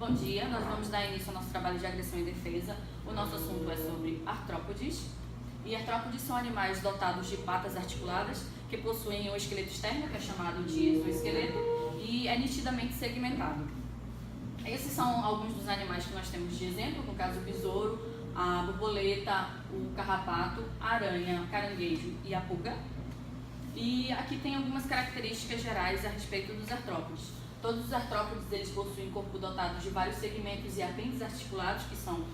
Bom dia, nós vamos dar início ao nosso trabalho de agressão e defesa. O nosso assunto é sobre artrópodes. E artrópodes são animais dotados de patas articuladas que possuem um esqueleto externo, que é chamado de exoesqueleto, e é nitidamente segmentado. Esses são alguns dos animais que nós temos de exemplo, no caso o besouro, a borboleta, o carrapato, a aranha, o caranguejo e a pulga. E aqui tem algumas características gerais a respeito dos artrópodes. Todos os artrópodes eles possuem corpo dotado de vários segmentos e apêndices articulados, que são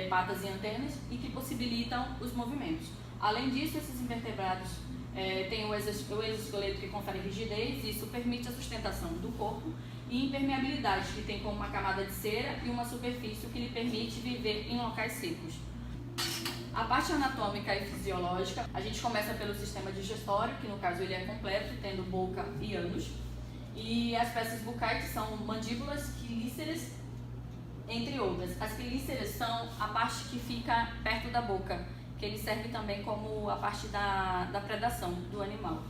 patas e antenas, e que possibilitam os movimentos. Além disso, esses invertebrados têm o exoesqueleto que confere rigidez, e isso permite a sustentação do corpo, e impermeabilidade, que tem como uma camada de cera e uma superfície que lhe permite viver em locais secos. A parte anatômica e fisiológica, a gente começa pelo sistema digestório, que no caso ele é completo, tendo boca e ânus. E as peças bucais são mandíbulas, quelíceras, entre outras. As quelíceras são a parte que fica perto da boca, que ele serve também como a parte da predação do animal.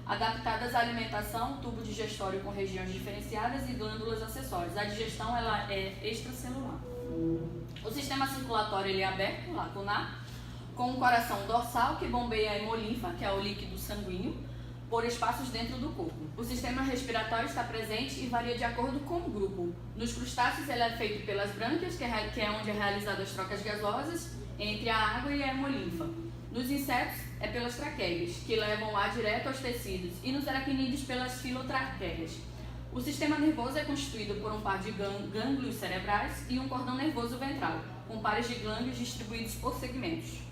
Adaptadas à alimentação, tubo digestório com regiões diferenciadas e glândulas acessórias. A digestão ela é extracelular. O sistema circulatório ele é aberto, lacunar, com um coração dorsal que bombeia a hemolinfa, que é o líquido sanguíneo, por espaços dentro do corpo. O sistema respiratório está presente e varia de acordo com o grupo. Nos crustáceos ele é feito pelas brânquias, que é onde é realizada as trocas gasosas entre a água e a hemolinfa. Nos insetos é pelas traqueias, que levam o ar direto aos tecidos, e nos aracnídeos pelas filotraqueias. O sistema nervoso é constituído por um par de gânglios cerebrais e um cordão nervoso ventral, com pares de gânglios distribuídos por segmentos.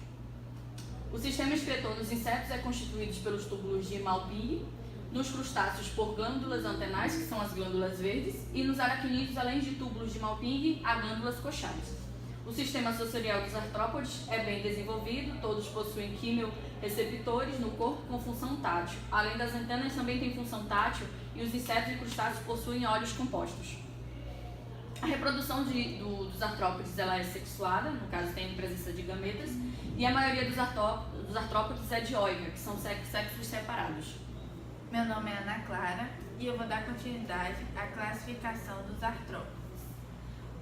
O sistema excretor nos insetos é constituído pelos túbulos de Malpighi, nos crustáceos por glândulas antenais, que são as glândulas verdes, e nos aracnídeos, além de túbulos de Malpighi, há glândulas coxais. O sistema sensorial dos artrópodes é bem desenvolvido, todos possuem quimioreceptores no corpo com função tátil. Além das antenas, também tem função tátil e os insetos e crustáceos possuem óleos compostos. A reprodução dos artrópodes ela é sexuada, no caso tem presença de gametas, e a maioria dos artrópodes é dioica, que são sexos separados. Meu nome é Ana Clara e eu vou dar continuidade à classificação dos artrópodes.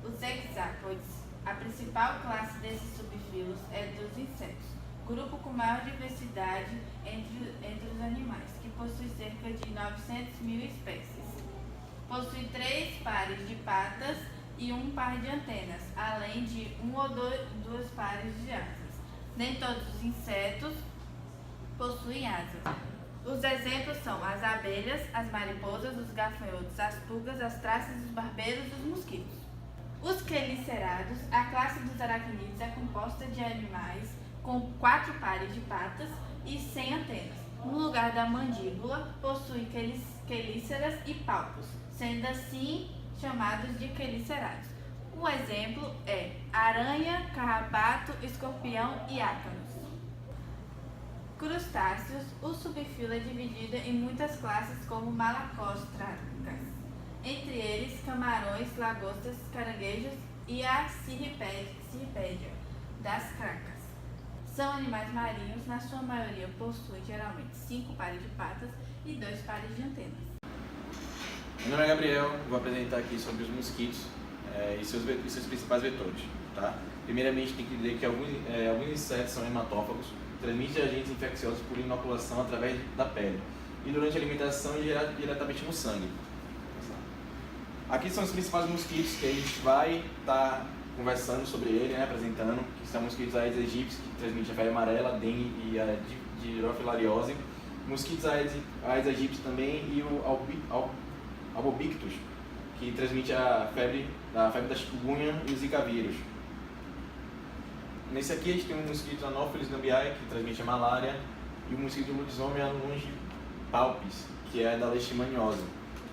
Os hexápodes, a principal classe desses subfilos é dos insetos, grupo com maior diversidade entre os animais, que possui cerca de 900 mil espécies. Possui 3 pares de patas e um par de antenas, além de 1 ou 2 pares de asas. Nem todos os insetos possuem asas. Os exemplos são as abelhas, as mariposas, os gafanhotos, as pulgas, as traças, os barbeiros e os mosquitos. Os quelicerados, a classe dos aracnídeos, é composta de animais com 4 pares de patas e sem antenas. No lugar da mandíbula, possui quelíceras e palpos, sendo assim chamados de quelicerados. Um exemplo é aranha, carrapato, escorpião e ácaros. Crustáceos, o subfilo é dividido em muitas classes como malacóstracas, entre eles camarões, lagostas, caranguejos e a cirripédia das cracas. São animais marinhos, na sua maioria possuem geralmente 5 pares de patas e 2 pares de antenas. Meu nome é Gabriel, vou apresentar aqui sobre os mosquitos e seus principais vetores. Tá? Primeiramente, tem que dizer que alguns insetos são hematófagos, transmitem agentes infecciosos por inoculação através da pele e durante a alimentação e diretamente no sangue. Aqui são os principais mosquitos que a gente vai estar conversando sobre ele, apresentando, que são mosquitos Aedes aegypti, que transmitem a febre amarela, dengue e a dirofilariose, mosquitos Aedes aegypti também e o albopictus, que transmite a febre da chikungunya e o zika vírus. Nesse aqui a gente tem um mosquito Anopheles gambiae, que transmite a malária, e o mosquito lobisomem Anopheles, que é da leishmaniose.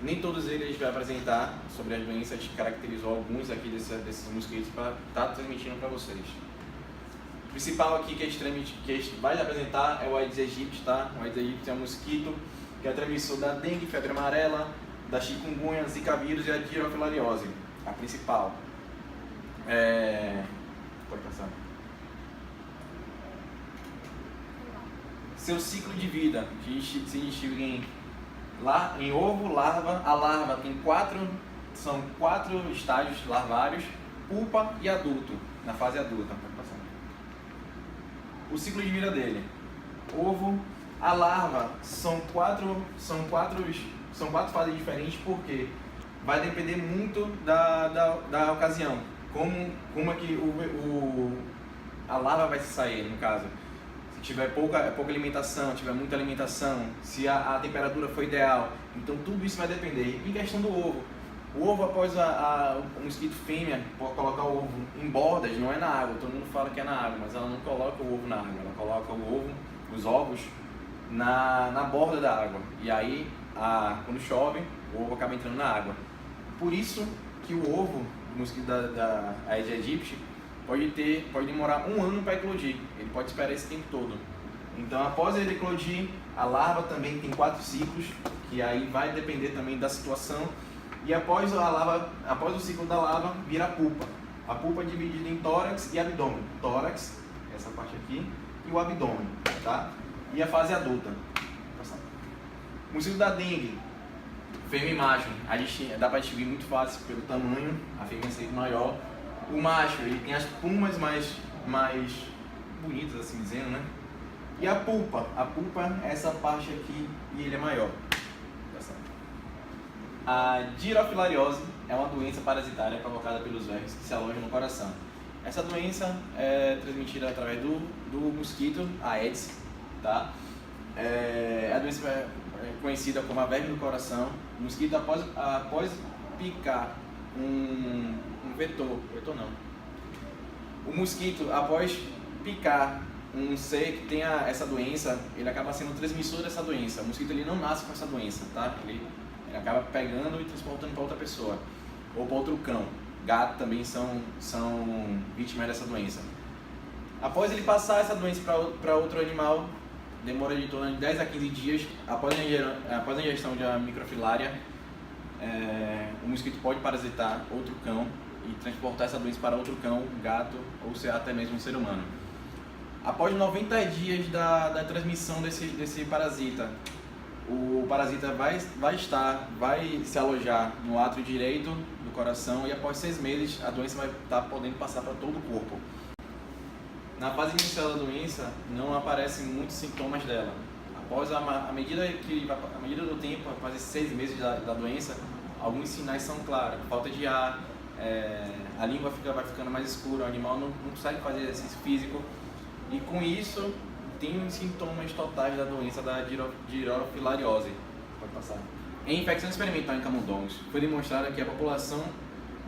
Nem todos eles a gente vai apresentar sobre as doenças, a gente caracterizou alguns aqui desses mosquitos para estar transmitindo para vocês. O principal aqui que a gente vai apresentar é o Aedes aegypti, tá? O Aedes aegypti é um mosquito que é transmissor da dengue, febre amarela, da chikungunya, zika vírus e a dirofilariose, a principal. Pode passar. Seu ciclo de vida se distingue em ovo, larva. A larva tem 4 são 4 estágios larvários, pupa e adulto, na fase adulta. O ciclo de vida dele: ovo, a larva, são quatro fases diferentes, porque vai depender muito da ocasião, como é que a larva vai se sair, no caso. Se tiver pouca alimentação, tiver muita alimentação, se a temperatura for ideal, então tudo isso vai depender. Em questão do ovo, o ovo, após o mosquito fêmea colocar o ovo em bordas, não é na água, todo mundo fala que é na água, mas ela não coloca o ovo na água, ela coloca os ovos na borda da água, e aí quando chove, o ovo acaba entrando na água. Por isso que o ovo do mosquito da Aedes aegypti pode demorar 1 ano para eclodir, ele pode esperar esse tempo todo. Então, após ele eclodir, a larva também tem 4 ciclos, que aí vai depender também da situação. E após o ciclo da larva, vira a pupa. A pupa é dividida em tórax e abdômen. Tórax, essa parte aqui, e o abdômen, tá? E a fase adulta. O mosquito da dengue, fêmea e macho, dá para distinguir muito fácil pelo tamanho, a fêmea é sempre maior. O macho, ele tem as plumas mais bonitas, assim dizendo, né? E a pulpa é essa parte aqui e ele é maior. A girofilariose é uma doença parasitária provocada pelos vermes que se alojam no coração. Essa doença é transmitida através do mosquito Aedes, tá? A doença é conhecida como a verme do coração. O mosquito, após picar um vetor não. O mosquito, após picar um ser que tenha essa doença, ele acaba sendo transmissor dessa doença. O mosquito, ele não nasce com essa doença, tá? Ele acaba pegando e transportando para outra pessoa ou para outro cão. Gato também são vítimas dessa doença. Após ele passar essa doença para outro animal, demora de torno de 10 a 15 dias. Após a ingestão de uma microfilária, o mosquito pode parasitar outro cão e transportar essa doença para outro cão, gato ou até mesmo um ser humano. Após 90 dias da transmissão desse parasita, o parasita vai se alojar no átrio direito do coração, e após 6 meses a doença vai estar podendo passar para todo o corpo. Na fase inicial da doença não aparecem muitos sintomas dela. Após a medida do tempo, após esses 6 meses da doença, alguns sinais são claros: falta de ar, a língua vai ficando mais escura, o animal não consegue fazer exercício físico, e com isso tem sintomas totais da doença da girofilariose. Pode passar. Em infecção experimental em camundongos, foi demonstrado que a população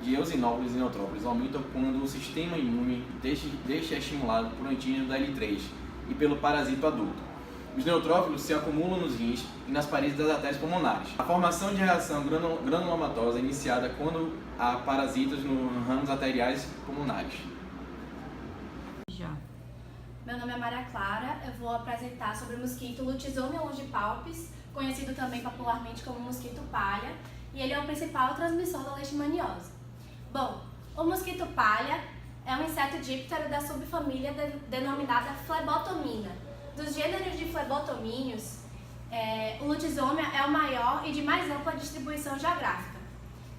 de eosinófilos e neutrófilos aumenta quando o sistema imune deixa estimulado por antígeno da L3 e pelo parasito adulto. Os neutrófilos se acumulam nos rins e nas paredes das artérias pulmonares. A formação de reação granulomatosa é iniciada quando há parasitas nos ramos arteriais pulmonares. Meu nome é Maria Clara, eu vou apresentar sobre o mosquito Lutisomia longipalpis, conhecido também popularmente como mosquito palha, e ele é o principal transmissor da leishmaniose. Bom, o mosquito palha é um inseto díptero da subfamília denominada Flebotomina. Dos gêneros de flebotomíneos, o Lutisomia é o maior e de mais ampla distribuição geográfica.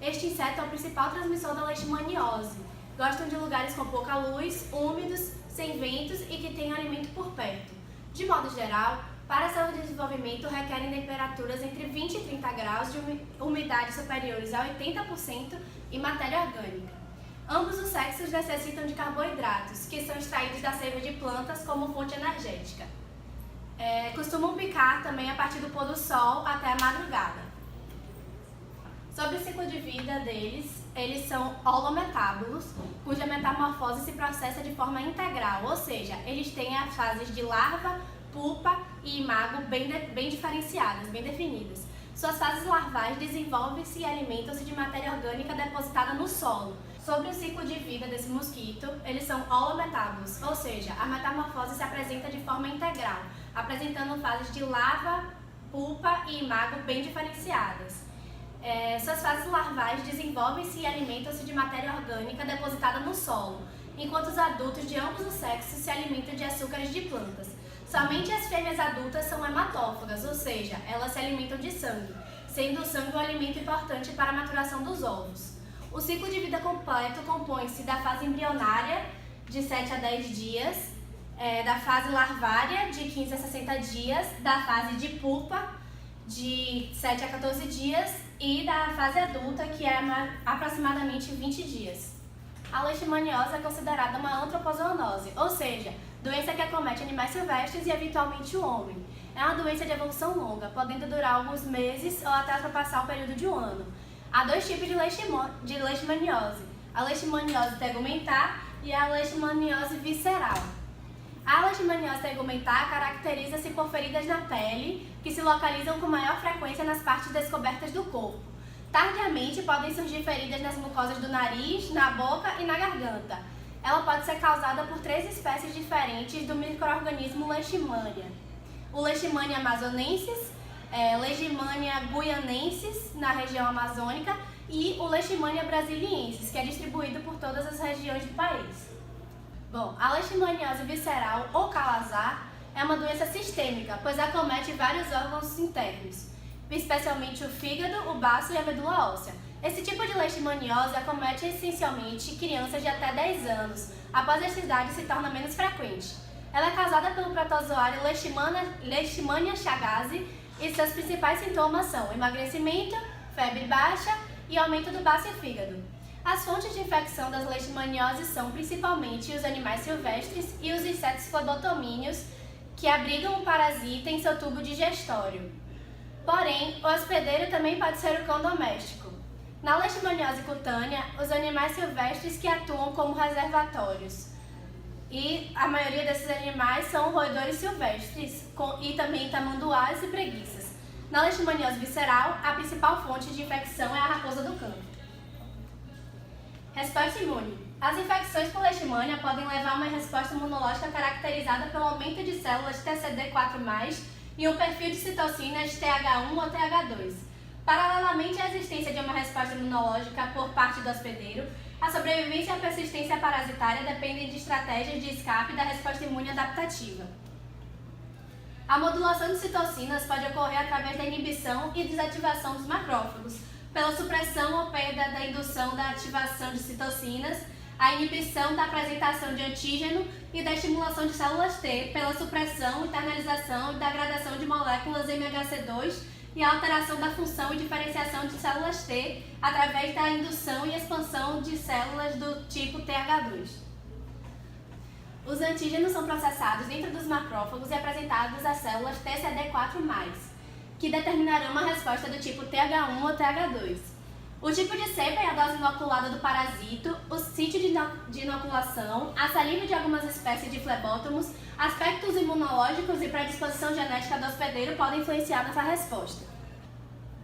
Este inseto é o principal transmissor da leishmaniose. Gostam de lugares com pouca luz, úmidos, sem ventos e que tenham alimento por perto. De modo geral, para seu desenvolvimento requerem temperaturas entre 20 e 30 graus de umidade superiores a 80% e matéria orgânica. Ambos os sexos necessitam de carboidratos, que são extraídos da seiva de plantas como fonte energética. Costumam picar também a partir do pôr do sol até a madrugada. Sobre o ciclo de vida deles, eles são holometábulos, cuja metamorfose se processa de forma integral, ou seja, eles têm as fases de larva, pupa e imago bem diferenciadas, bem definidas. Suas fases larvais desenvolvem-se e alimentam-se de matéria orgânica depositada no solo. Sobre o ciclo de vida desse mosquito, eles são holometábulos, ou seja, a metamorfose se apresenta de forma integral, apresentando fases de larva, pupa e imago bem diferenciadas. Suas fases larvais desenvolvem-se e alimentam-se de matéria orgânica depositada no solo, enquanto os adultos de ambos os sexos se alimentam de açúcares de plantas. Somente as fêmeas adultas são hematófagas, ou seja, elas se alimentam de sangue. sendo o sangue um alimento importante para a maturação dos ovos. O ciclo de vida completo compõe-se da fase embrionária, de 7 a 10 dias, da fase larvária, de 15 a 60 dias, da fase de pupa, de 7 a 14 dias, e da fase adulta, que é aproximadamente 20 dias. A leishmaniose é considerada uma antropozoonose, ou seja, doença que acomete animais silvestres e eventualmente o homem. É uma doença de evolução longa, podendo durar alguns meses ou até ultrapassar o período de um ano. Há 2 tipos de leishmaniose, a leishmaniose tegumentar e a leishmaniose visceral. A leishmaniose tegumentar caracteriza-se por feridas na pele, que se localizam com maior frequência nas partes descobertas do corpo. Tardiamente, podem surgir feridas nas mucosas do nariz, na boca e na garganta. Ela pode ser causada por 3 espécies diferentes do micro-organismo Leishmania. O Leishmania amazonensis, Leishmania guianensis, na região amazônica, e o Leishmania brasiliensis, que é distribuído por todas as regiões do país. Bom, a leishmaniose visceral ou calazar é uma doença sistêmica, pois acomete vários órgãos internos, especialmente o fígado, o baço e a medula óssea. Esse tipo de leishmaniose acomete essencialmente crianças de até 10 anos. Após essa idade, se torna menos frequente. Ela é causada pelo protozoário Leishmania chagas e seus principais sintomas são emagrecimento, febre baixa e aumento do baço e fígado. As fontes de infecção das leishmanioses são principalmente os animais silvestres e os insetos flebotomíneos, que abrigam o parasita em seu tubo digestório. Porém, o hospedeiro também pode ser o cão doméstico. Na leishmaniose cutânea, os animais silvestres que atuam como reservatórios. E a maioria desses animais são roedores silvestres e também tamanduás e preguiças. Na leishmaniose visceral, a principal fonte de infecção é a raposa do campo. Resposta imune. As infecções por leishmania podem levar a uma resposta imunológica caracterizada pelo aumento de células TCD4+, e um perfil de citocinas TH1 ou TH2. Paralelamente à existência de uma resposta imunológica por parte do hospedeiro, a sobrevivência e a persistência parasitária dependem de estratégias de escape da resposta imune adaptativa. A modulação de citocinas pode ocorrer através da inibição e desativação dos macrófagos, pela supressão ou perda da indução da ativação de citocinas, a inibição da apresentação de antígeno e da estimulação de células T, pela supressão, internalização e degradação de moléculas MHC2 e a alteração da função e diferenciação de células T através da indução e expansão de células do tipo TH2. Os antígenos são processados dentro dos macrófagos e apresentados às células TCD4+, que determinarão uma resposta do tipo TH1 ou TH2. O tipo de cepa e a dose inoculada do parasito, o sítio de inoculação, a saliva de algumas espécies de flebótomos, aspectos imunológicos e predisposição genética do hospedeiro podem influenciar nessa resposta.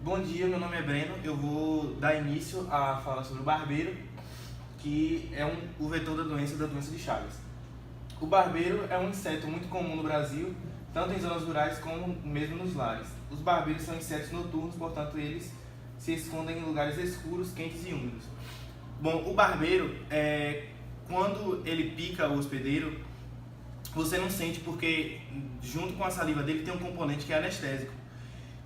Bom dia, meu nome é Breno. Eu vou dar início a falar sobre o barbeiro, que é o vetor da doença de Chagas. O barbeiro é um inseto muito comum no Brasil, tanto em zonas rurais como mesmo nos lares. Os barbeiros são insetos noturnos, portanto eles se escondem em lugares escuros, quentes e úmidos. Bom, o barbeiro, quando ele pica o hospedeiro, você não sente porque junto com a saliva dele tem um componente que é anestésico.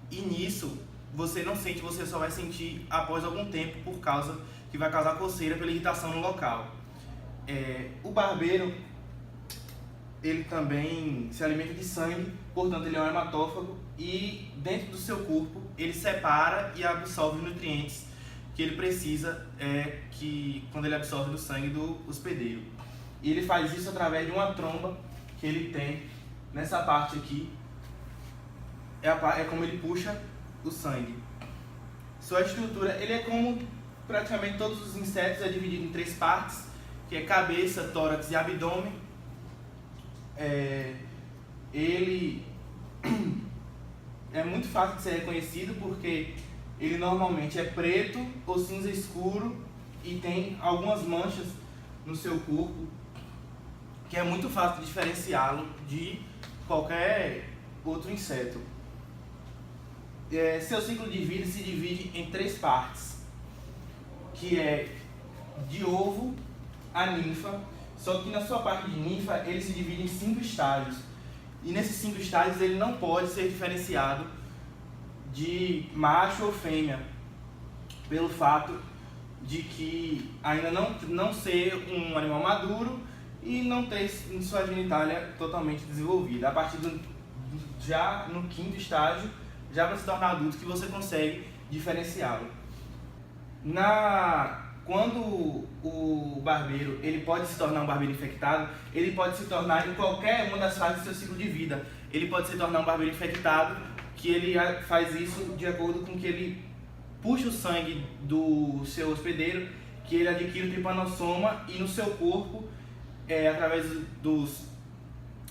E nisso você não sente, você só vai sentir após algum tempo por causa que vai causar coceira pela irritação no local. O barbeiro, ele também se alimenta de sangue, portanto ele é um hematófago e dentro do seu corpo ele separa e absorve os nutrientes que ele precisa quando ele absorve do sangue do hospedeiro. E ele faz isso através de uma tromba que ele tem nessa parte aqui, é como ele puxa o sangue. Sua estrutura, ele é como praticamente todos os insetos, é dividido em 3 partes, que é cabeça, tórax e abdômen. Ele é muito fácil de ser reconhecido porque ele normalmente é preto ou cinza escuro e tem algumas manchas no seu corpo, que é muito fácil de diferenciá-lo de qualquer outro inseto. Seu ciclo de vida se divide em 3 partes, que é de ovo a ninfa, só que na sua parte de ninfa ele se divide em 5 estágios. E nesses 5 estágios ele não pode ser diferenciado de macho ou fêmea, pelo fato de que ainda não ser um animal maduro e não ter sua genitália totalmente desenvolvida. A partir já no 5º estágio, já para se tornar adulto, que você consegue diferenciá-lo. Quando o barbeiro ele pode se tornar um barbeiro infectado, ele pode se tornar em qualquer uma das fases do seu ciclo de vida. Ele pode se tornar um barbeiro infectado, que ele faz isso de acordo com que ele puxa o sangue do seu hospedeiro, que ele adquire o tripanossoma e no seu corpo, através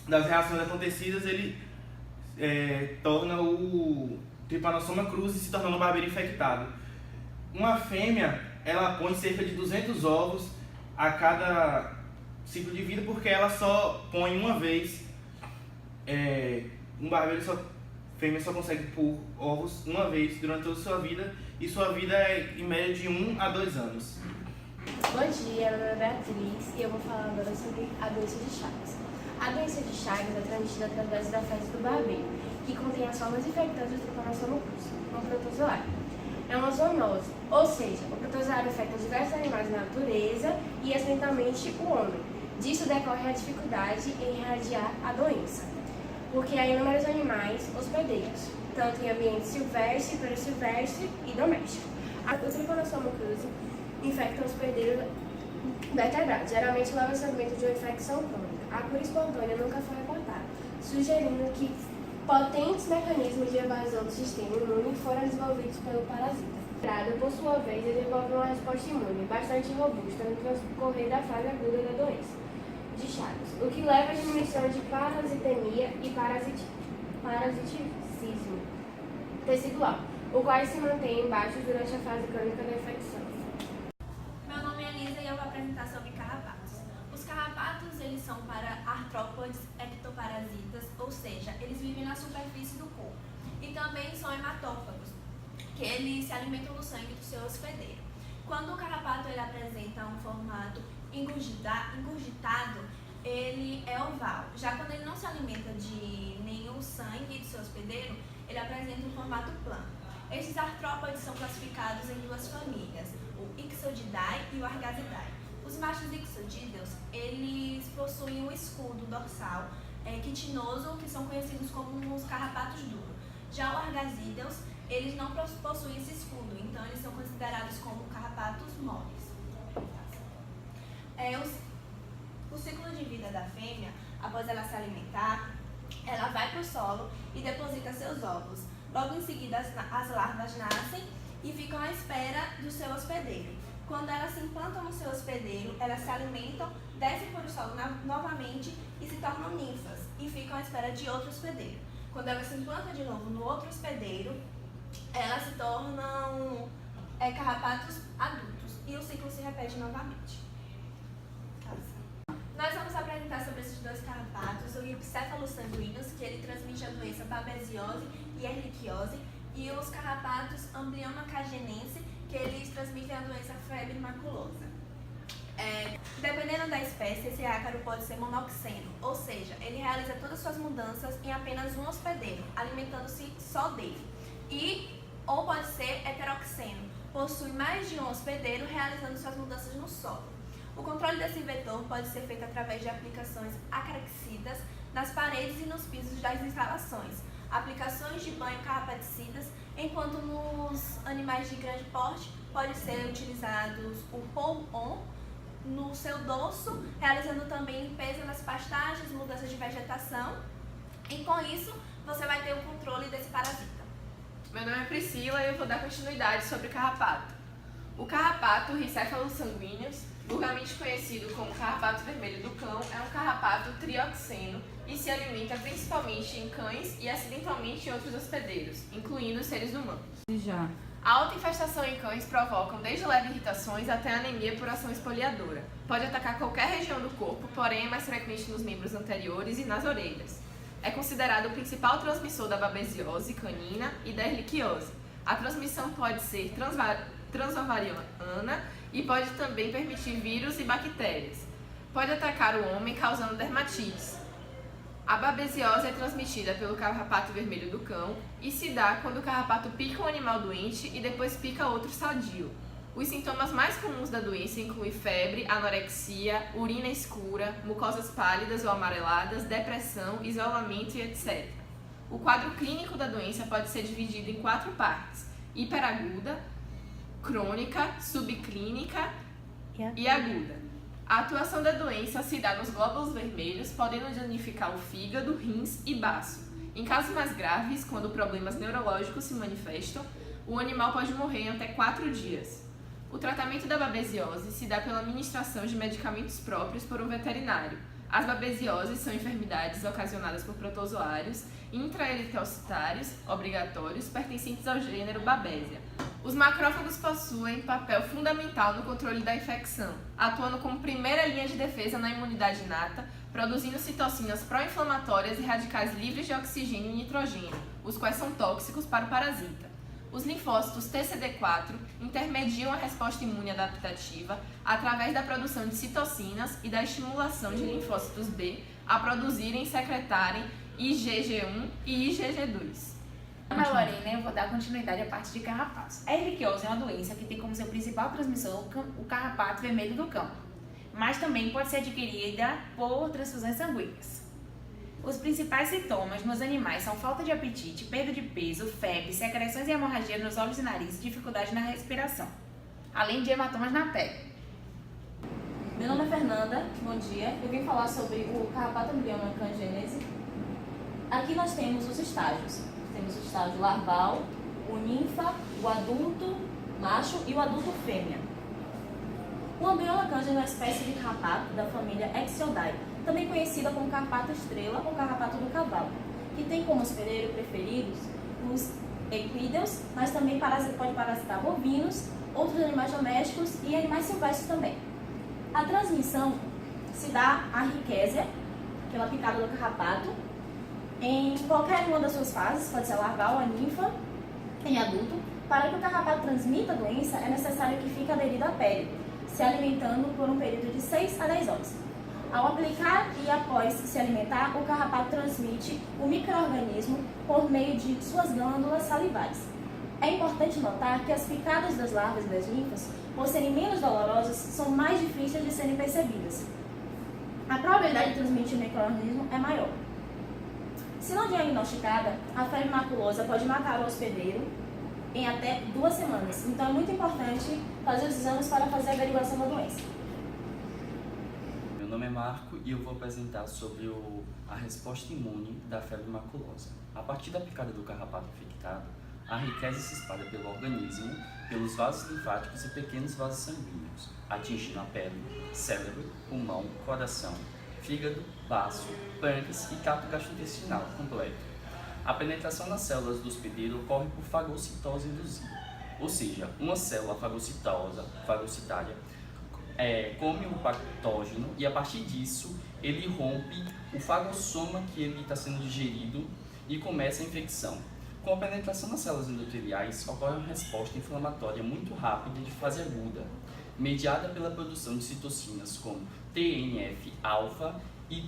das reações acontecidas, ele torna o tripanossoma cruzi, se tornando um barbeiro infectado. Uma fêmea, ela põe cerca de 200 ovos a cada ciclo de vida, porque ela só põe uma vez. Fêmea só consegue pôr ovos uma vez durante toda a sua vida, e sua vida é em média de 1 a 2 anos. Bom dia, meu nome é Beatriz e eu vou falar agora sobre a doença de Chagas. A doença de Chagas é transmitida através da fezes do barbeiro, que contém as formas infectantes do Trypanosoma cruzi, um protozoário. É uma zoonose, ou seja, o protozoário infecta diversos animais na natureza e acidentalmente o homem. Disso decorre a dificuldade em irradiar a doença, porque há inúmeros animais hospedeiros, tanto em ambiente silvestre, perisilvestre e doméstico. O Trypanosoma cruzi infecta o hospedeiro vertebrado, geralmente leva ao surgimento de uma infecção crônica. A cura espontânea nunca foi reportada, sugerindo que potentes mecanismos de evasão do sistema imune foram desenvolvidos pelo parasita. Por sua vez, desenvolve uma resposta imune bastante robusta no transcorrer da fase aguda da doença de Chagas, o que leva à diminuição de parasitemia e parasitismo tecidual, o qual se mantém baixo durante a fase crônica da infecção. Meu nome é Elisa e eu vou apresentar sobre carrapatos. Os carrapatos, eles são para artrópodes ectoparasitas, ou seja, eles vivem na superfície do corpo. E também são hematófagos, que eles se alimentam do sangue do seu hospedeiro. Quando o carrapato ele apresenta um formato engurgitado, ele é oval. Já quando ele não se alimenta de nenhum sangue do seu hospedeiro, ele apresenta um formato plano. Esses artrópodes são classificados em 2 famílias, o Ixodidae e o Argasidae. Os machos ixodídeos, eles possuem um escudo dorsal quitinoso, que são conhecidos como os carrapatos duros. Já o Argasídeos, eles não possuem esse escudo, então eles são considerados como carrapatos moles. O ciclo de vida da fêmea, após ela se alimentar, ela vai para o solo e deposita seus ovos. Logo em seguida, as larvas nascem e ficam à espera do seu hospedeiro. Quando elas se implantam no seu hospedeiro, elas se alimentam, descem para o solo novamente e se tornam ninfas e ficam à espera de outro hospedeiro. Quando elas se implantam de novo no outro hospedeiro, elas se tornam carrapatos adultos e o ciclo se repete novamente. Nós vamos apresentar sobre esses 2 carrapatos, o Rhipcephalus sanguineus, que ele transmite a doença babesiose e ehrlichiose, e os carrapatos Amblyomma cagenense, que eles transmitem a doença febre maculosa. Dependendo da espécie, esse ácaro pode ser monoxeno, ou seja, ele realiza todas as suas mudanças em apenas um hospedeiro, alimentando-se só dele. Ou pode ser heteroxeno, possui mais de um hospedeiro, realizando suas mudanças no solo. O controle desse vetor pode ser feito através de aplicações acaricidas nas paredes e nos pisos das instalações, aplicações de banho carrapaticidas, enquanto nos animais de grande porte pode ser utilizados o roll-on no seu dorso, realizando também limpeza nas pastagens, mudança de vegetação, e com isso você vai ter o controle desse parasita. Meu nome é Priscila e eu vou dar continuidade sobre carrapato. O carrapato Rhipcephalus sanguineus, vulgarmente conhecido como carrapato vermelho do cão, é um carrapato trioxeno e se alimenta principalmente em cães e acidentalmente em outros hospedeiros, incluindo seres humanos. A autoinfestação em cães provocam desde leves irritações até anemia por ação esfoliadora. Pode atacar qualquer região do corpo, porém é mais frequente nos membros anteriores e nas orelhas. É considerado o principal transmissor da babesiose canina e da ehrlichiose. A transmissão pode ser transovariana e pode também permitir vírus e bactérias. Pode atacar o homem causando dermatites. A babesiose é transmitida pelo carrapato vermelho do cão e se dá quando o carrapato pica um animal doente e depois pica outro sadio. Os sintomas mais comuns da doença incluem febre, anorexia, urina escura, mucosas pálidas ou amareladas, depressão, isolamento e etc. O quadro clínico da doença pode ser dividido em 4 partes: hiperaguda, crônica, subclínica e aguda. A atuação da doença se dá nos glóbulos vermelhos, podendo danificar o fígado, rins e baço. Em casos mais graves, quando problemas neurológicos se manifestam, o animal pode morrer em até 4 dias. O tratamento da babesiose se dá pela administração de medicamentos próprios por um veterinário. As babesioses são enfermidades ocasionadas por protozoários intraeritrocitários obrigatórios pertencentes ao gênero Babesia. Os macrófagos possuem papel fundamental no controle da infecção, atuando como primeira linha de defesa na imunidade inata, produzindo citocinas pró-inflamatórias e radicais livres de oxigênio e nitrogênio, os quais são tóxicos para o parasita. Os linfócitos TCD4 intermediam a resposta imune adaptativa através da produção de citocinas e da estimulação de linfócitos B a produzirem e secretarem IgG1 e IgG2. Meu nome é Lorena e eu vou dar continuidade à parte de carrapatos. A erliquiose é uma doença que tem como seu principal transmissor o carrapato vermelho do cão, mas também pode ser adquirida por transfusões sanguíneas. Os principais sintomas nos animais são falta de apetite, perda de peso, febre, secreções e hemorragia nos olhos e nariz e dificuldade na respiração, além de hematomas na pele. Meu nome é Fernanda, bom dia. Eu vim falar sobre o carrapato amblioma cangênese. Aqui nós temos os estágios. Temos o estágio larval, o ninfa, o adulto macho e o adulto fêmea. O amblioma cangênese é uma espécie de carrapato da família Exiodae, também conhecida como carrapato estrela ou carrapato do cavalo, que tem como hospedeiro preferidos os equídeos, mas também pode parasitar bovinos, outros animais domésticos e animais silvestres também. A transmissão se dá à rickésia, pela picada do carrapato, em qualquer uma das suas fases, pode ser larval, a ninfa, em adulto. Para que o carrapato transmita a doença, é necessário que fique aderido à pele, se alimentando por um período de 6 a 10 horas. Ao aplicar e após se alimentar, o carrapato transmite o micro-organismo por meio de suas glândulas salivares. É importante notar que as picadas das larvas e das ninfas, por serem menos dolorosas, são mais difíceis de serem percebidas. A probabilidade de transmitir o micro-organismo é maior. Se não diagnosticada, a febre maculosa pode matar o hospedeiro em até 2 semanas. Então é muito importante fazer os exames para fazer a averiguação da doença. Meu nome é Marco e eu vou apresentar sobre a resposta imune da febre maculosa. A partir da picada do carrapato infectado, a rickésia se espalha pelo organismo, pelos vasos linfáticos e pequenos vasos sanguíneos, atingindo a pele, cérebro, pulmão, coração, fígado, baço, pâncreas e trato gastrointestinal completo. A penetração nas células do hospedeiro ocorre por fagocitose induzida, ou seja, uma célula fagocitária come o patógeno e a partir disso ele rompe o fagossoma que ele está sendo digerido e começa a infecção. Com a penetração nas células endoteliais ocorre uma resposta inflamatória muito rápida de fase aguda, mediada pela produção de citocinas como TNF-alfa e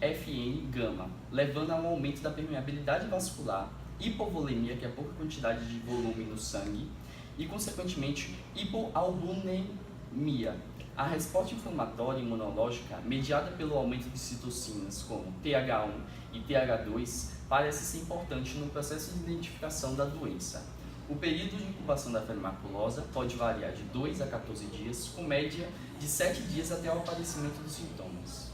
IFN-gama, levando a um aumento da permeabilidade vascular, hipovolemia, que é pouca quantidade de volume no sangue, e, consequentemente, hipoalbuminemia. A resposta inflamatória imunológica, mediada pelo aumento de citocinas como TH1 e TH2, parece ser importante no processo de identificação da doença. O período de incubação da febre maculosa pode variar de 2 a 14 dias, com média de 7 dias até o aparecimento dos sintomas.